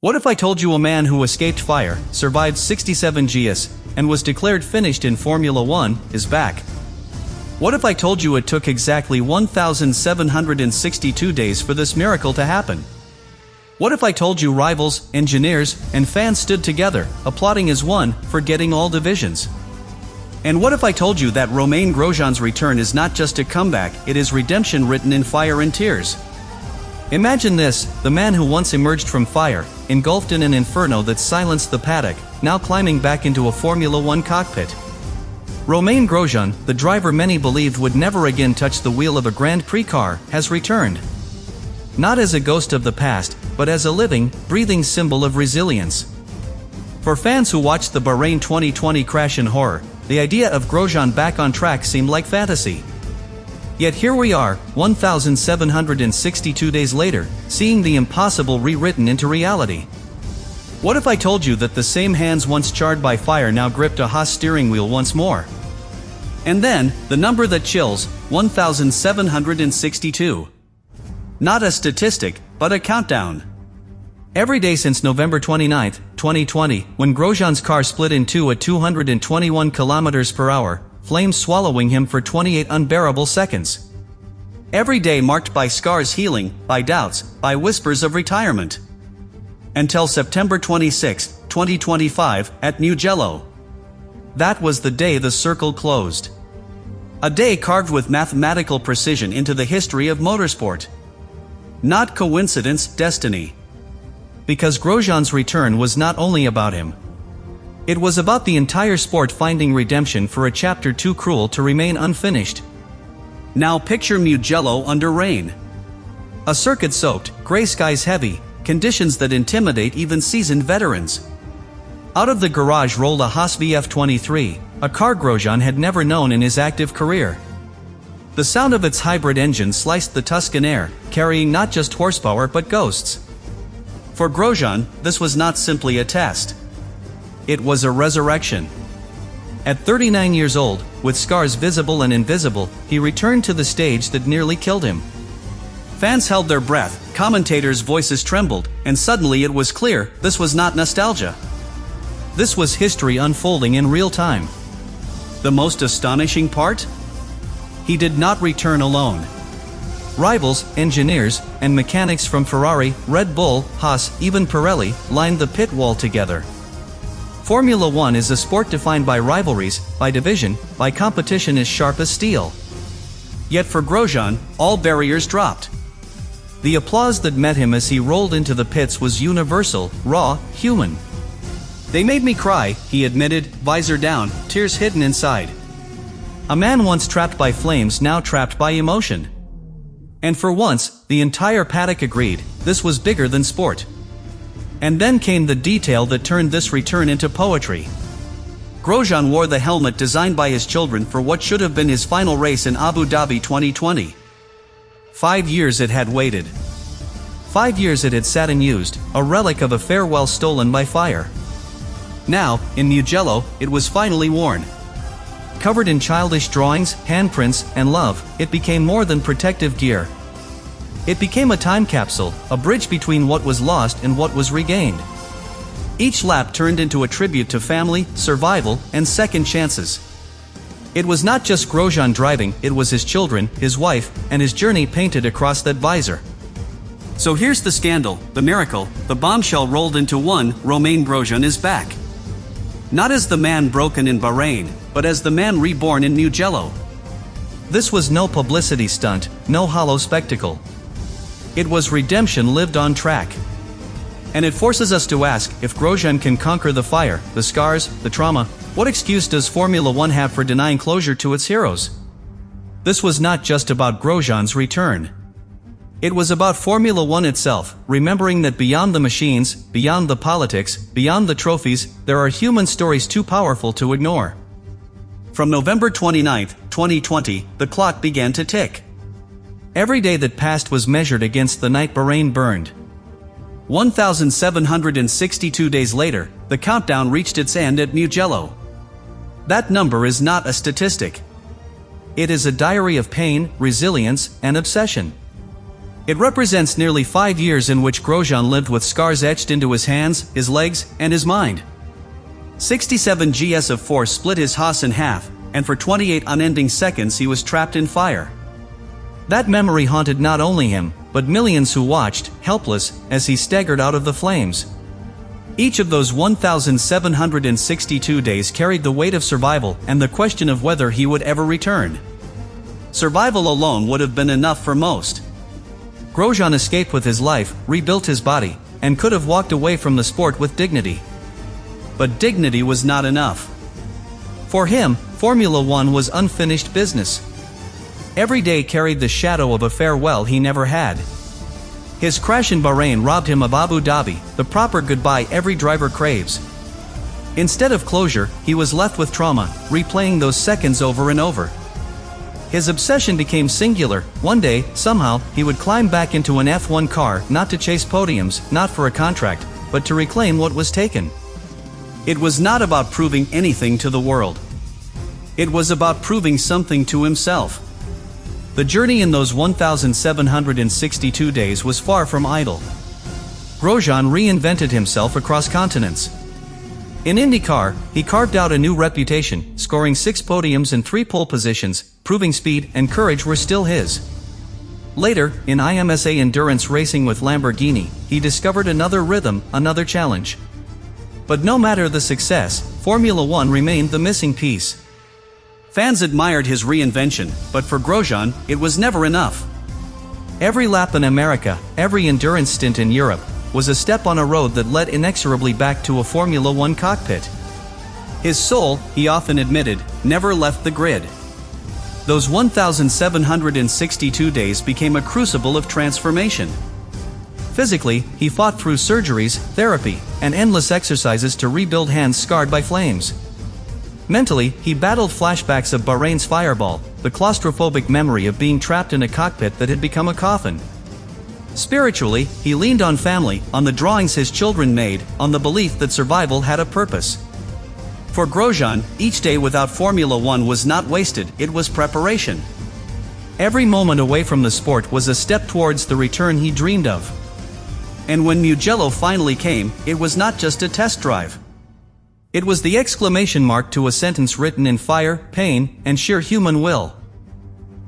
What if I told you a man who escaped fire, survived 67 GS, and was declared finished in Formula 1, is back? What if I told you it took exactly 1,762 days for this miracle to happen? What if I told you rivals, engineers, and fans stood together, applauding as one, for getting all divisions? And what if I told you that Romain Grosjean's return is not just a comeback, it is redemption written in fire and tears? Imagine this, the man who once emerged from fire, engulfed in an inferno that silenced the paddock, now climbing back into a Formula 1 cockpit. Romain Grosjean, the driver many believed would never again touch the wheel of a Grand Prix car, has returned. Not as a ghost of the past, but as a living, breathing symbol of resilience. For fans who watched the Bahrain 2020 crash in horror, the idea of Grosjean back on track seemed like fantasy. Yet here we are, 1,762 days later, seeing the impossible rewritten into reality. What if I told you that the same hands once charred by fire now gripped a Haas steering wheel once more? And then, the number that chills, 1,762. Not a statistic, but a countdown. Every day since November 29, 2020, when Grosjean's car split in two at 221 km/h, flames swallowing him for 28 unbearable seconds. Every day marked by scars healing, by doubts, by whispers of retirement. Until September 26, 2025, at Mugello. That was the day the circle closed. A day carved with mathematical precision into the history of motorsport. Not coincidence, destiny. Because Grosjean's return was not only about him. It was about the entire sport finding redemption for a chapter too cruel to remain unfinished. Now picture Mugello under rain. A circuit soaked, gray skies heavy, conditions that intimidate even seasoned veterans. Out of the garage rolled a Haas VF23, a car Grosjean had never known in his active career. The sound of its hybrid engine sliced the Tuscan air, carrying not just horsepower but ghosts. For Grosjean, this was not simply a test. It was a resurrection. At 39 years old, with scars visible and invisible, he returned to the stage that nearly killed him. Fans held their breath, commentators' voices trembled, and suddenly it was clear, this was not nostalgia. This was history unfolding in real time. The most astonishing part? He did not return alone. Rivals, engineers, and mechanics from Ferrari, Red Bull, Haas, even Pirelli, lined the pit wall together. Formula 1 is a sport defined by rivalries, by division, by competition as sharp as steel. Yet for Grosjean, all barriers dropped. The applause that met him as he rolled into the pits was universal, raw, human. "They made me cry," he admitted, visor down, tears hidden inside. A man once trapped by flames, now trapped by emotion. And for once, the entire paddock agreed, this was bigger than sport. And then came the detail that turned this return into poetry. Grosjean wore the helmet designed by his children for what should have been his final race in Abu Dhabi 2020. 5 years it had waited. 5 years it had sat unused, a relic of a farewell stolen by fire. Now, in Mugello, it was finally worn. Covered in childish drawings, handprints, and love, it became more than protective gear. It became a time capsule, a bridge between what was lost and what was regained. Each lap turned into a tribute to family, survival, and second chances. It was not just Grosjean driving, it was his children, his wife, and his journey painted across that visor. So here's the scandal, the miracle, the bombshell rolled into one: Romain Grosjean is back. Not as the man broken in Bahrain, but as the man reborn in Mugello. This was no publicity stunt, no hollow spectacle. It was redemption lived on track. And it forces us to ask, if Grosjean can conquer the fire, the scars, the trauma, what excuse does Formula 1 have for denying closure to its heroes? This was not just about Grosjean's return. It was about Formula 1 itself, remembering that beyond the machines, beyond the politics, beyond the trophies, there are human stories too powerful to ignore. From November 29, 2020, the clock began to tick. Every day that passed was measured against the night Bahrain burned. 1,762 days later, the countdown reached its end at Mugello. That number is not a statistic. It is a diary of pain, resilience, and obsession. It represents nearly 5 years in which Grosjean lived with scars etched into his hands, his legs, and his mind. 67 gs of force split his Haas in half, and for 28 unending seconds he was trapped in fire. That memory haunted not only him, but millions who watched, helpless, as he staggered out of the flames. Each of those 1,762 days carried the weight of survival and the question of whether he would ever return. Survival alone would have been enough for most. Grosjean escaped with his life, rebuilt his body, and could have walked away from the sport with dignity. But dignity was not enough. For him, Formula One was unfinished business. Every day carried the shadow of a farewell he never had. His crash in Bahrain robbed him of Abu Dhabi, the proper goodbye every driver craves. Instead of closure, he was left with trauma, replaying those seconds over and over. His obsession became singular. One day, somehow, he would climb back into an F1 car, not to chase podiums, not for a contract, but to reclaim what was taken. It was not about proving anything to the world. It was about proving something to himself. The journey in those 1,762 days was far from idle. Grosjean reinvented himself across continents. In IndyCar, he carved out a new reputation, scoring 6 podiums and 3 pole positions, proving speed and courage were still his. Later, in IMSA endurance racing with Lamborghini, he discovered another rhythm, another challenge. But no matter the success, Formula One remained the missing piece. Fans admired his reinvention, but for Grosjean, it was never enough. Every lap in America, every endurance stint in Europe, was a step on a road that led inexorably back to a Formula One cockpit. His soul, he often admitted, never left the grid. Those 1,762 days became a crucible of transformation. Physically, he fought through surgeries, therapy, and endless exercises to rebuild hands scarred by flames. Mentally, he battled flashbacks of Bahrain's fireball, the claustrophobic memory of being trapped in a cockpit that had become a coffin. Spiritually, he leaned on family, on the drawings his children made, on the belief that survival had a purpose. For Grosjean, each day without Formula One was not wasted, it was preparation. Every moment away from the sport was a step towards the return he dreamed of. And when Mugello finally came, it was not just a test drive. It was the exclamation mark to a sentence written in fire, pain, and sheer human will.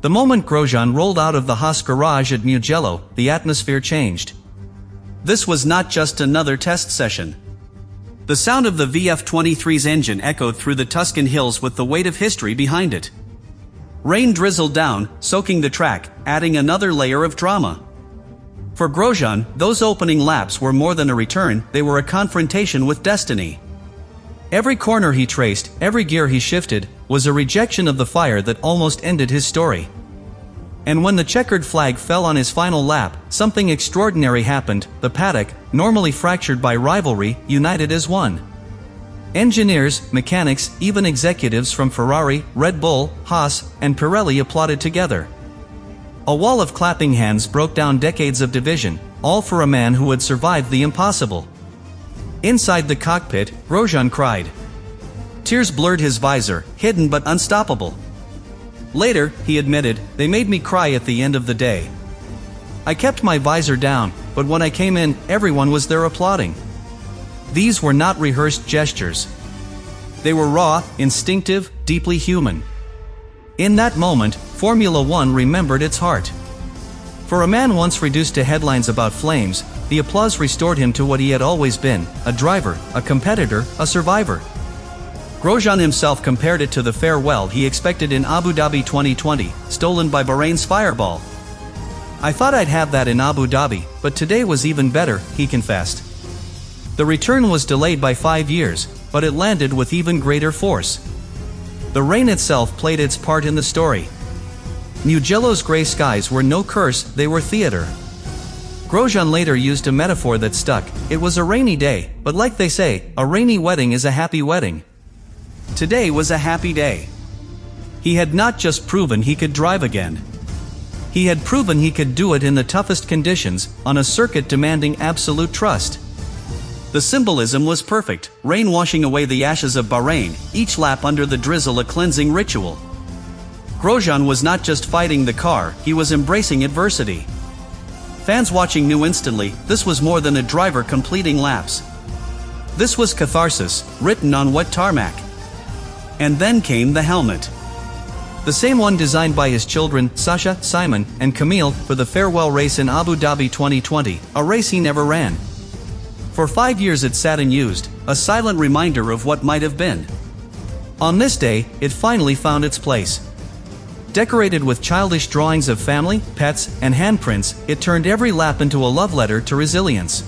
The moment Grosjean rolled out of the Haas garage at Mugello, the atmosphere changed. This was not just another test session. The sound of the VF23's engine echoed through the Tuscan hills with the weight of history behind it. Rain drizzled down, soaking the track, adding another layer of drama. For Grosjean, those opening laps were more than a return, they were a confrontation with destiny. Every corner he traced, every gear he shifted, was a rejection of the fire that almost ended his story. And when the checkered flag fell on his final lap, something extraordinary happened. The paddock, normally fractured by rivalry, united as one. Engineers, mechanics, even executives from Ferrari, Red Bull, Haas, and Pirelli applauded together. A wall of clapping hands broke down decades of division, all for a man who had survived the impossible. Inside the cockpit, Grosjean cried. Tears blurred his visor, hidden but unstoppable. Later, he admitted, they made me cry at the end of the day. I kept my visor down, but when I came in, everyone was there applauding. These were not rehearsed gestures. They were raw, instinctive, deeply human. In that moment, Formula One remembered its heart. For a man once reduced to headlines about flames, the applause restored him to what he had always been, a driver, a competitor, a survivor. Grosjean himself compared it to the farewell he expected in Abu Dhabi 2020, stolen by Bahrain's fireball. I thought I'd have that in Abu Dhabi, but today was even better, he confessed. The return was delayed by 5 years, but it landed with even greater force. The rain itself played its part in the story. Mugello's gray skies were no curse, they were theater. Grosjean later used a metaphor that stuck. It was a rainy day, but like they say, a rainy wedding is a happy wedding. Today was a happy day. He had not just proven he could drive again. He had proven he could do it in the toughest conditions, on a circuit demanding absolute trust. The symbolism was perfect, rain washing away the ashes of Bahrain, each lap under the drizzle a cleansing ritual. Grosjean was not just fighting the car, he was embracing adversity. Fans watching knew instantly, this was more than a driver completing laps. This was catharsis, written on wet tarmac. And then came the helmet. The same one designed by his children, Sasha, Simon, and Camille, for the farewell race in Abu Dhabi 2020, a race he never ran. For 5 years it sat unused, a silent reminder of what might have been. On this day, it finally found its place. Decorated with childish drawings of family, pets, and handprints, it turned every lap into a love letter to resilience.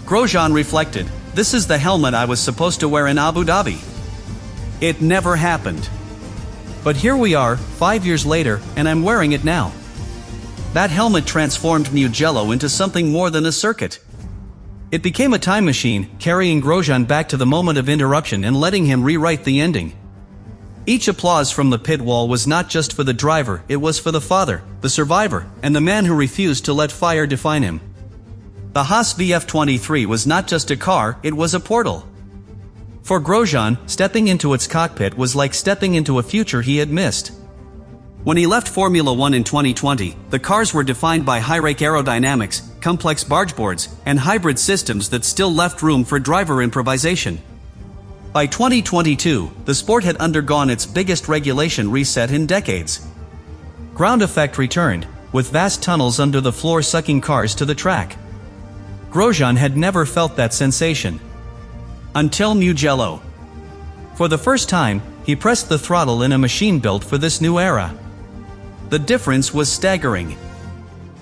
Grosjean reflected, "This is the helmet I was supposed to wear in Abu Dhabi. It never happened. But here we are, 5 years later, and I'm wearing it now." That helmet transformed Mugello into something more than a circuit. It became a time machine, carrying Grosjean back to the moment of interruption and letting him rewrite the ending. Each applause from the pit wall was not just for the driver, it was for the father, the survivor, and the man who refused to let fire define him. The Haas VF23 was not just a car, it was a portal. For Grosjean, stepping into its cockpit was like stepping into a future he had missed. When he left Formula One in 2020, the cars were defined by high-rake aerodynamics, complex bargeboards, and hybrid systems that still left room for driver improvisation. By 2022, the sport had undergone its biggest regulation reset in decades. Ground effect returned, with vast tunnels under the floor sucking cars to the track. Grosjean had never felt that sensation. Until Mugello. For the first time, he pressed the throttle in a machine built for this new era. The difference was staggering.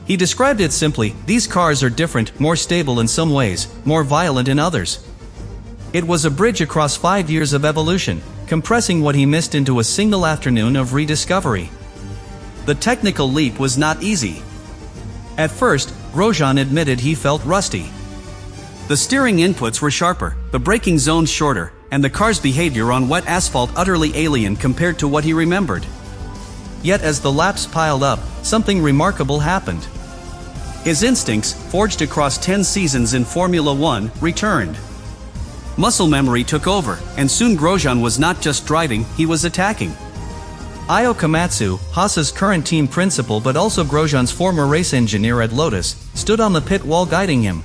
He described it simply, "These cars are different, more stable in some ways, more violent in others." It was a bridge across 5 years of evolution, compressing what he missed into a single afternoon of rediscovery. The technical leap was not easy. At first, Grosjean admitted he felt rusty. The steering inputs were sharper, the braking zones shorter, and the car's behavior on wet asphalt utterly alien compared to what he remembered. Yet as the laps piled up, something remarkable happened. His instincts, forged across 10 seasons in Formula One, returned. Muscle memory took over, and soon Grosjean was not just driving, he was attacking. Io Komatsu, Haas's current team principal but also Grosjean's former race engineer at Lotus, stood on the pit wall guiding him.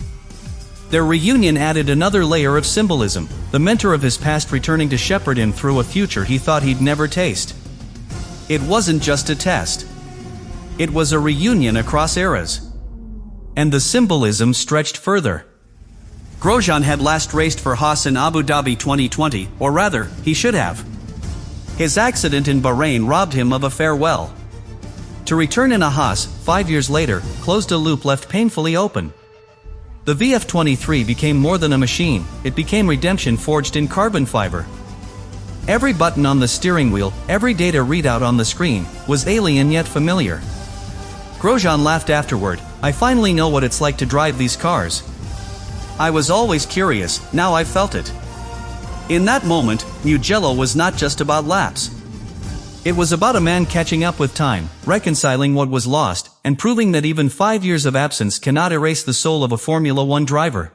Their reunion added another layer of symbolism, the mentor of his past returning to shepherd him through a future he thought he'd never taste. It wasn't just a test. It was a reunion across eras. And the symbolism stretched further. Grosjean had last raced for Haas in Abu Dhabi 2020, or rather, he should have. His accident in Bahrain robbed him of a farewell. To return in a Haas, 5 years later, closed a loop left painfully open. The VF23 became more than a machine, it became redemption forged in carbon fiber. Every button on the steering wheel, every data readout on the screen, was alien yet familiar. Grosjean laughed afterward, "I finally know what it's like to drive these cars. I was always curious, now I felt it." In that moment, Mugello was not just about laps. It was about a man catching up with time, reconciling what was lost, and proving that even 5 years of absence cannot erase the soul of a Formula One driver.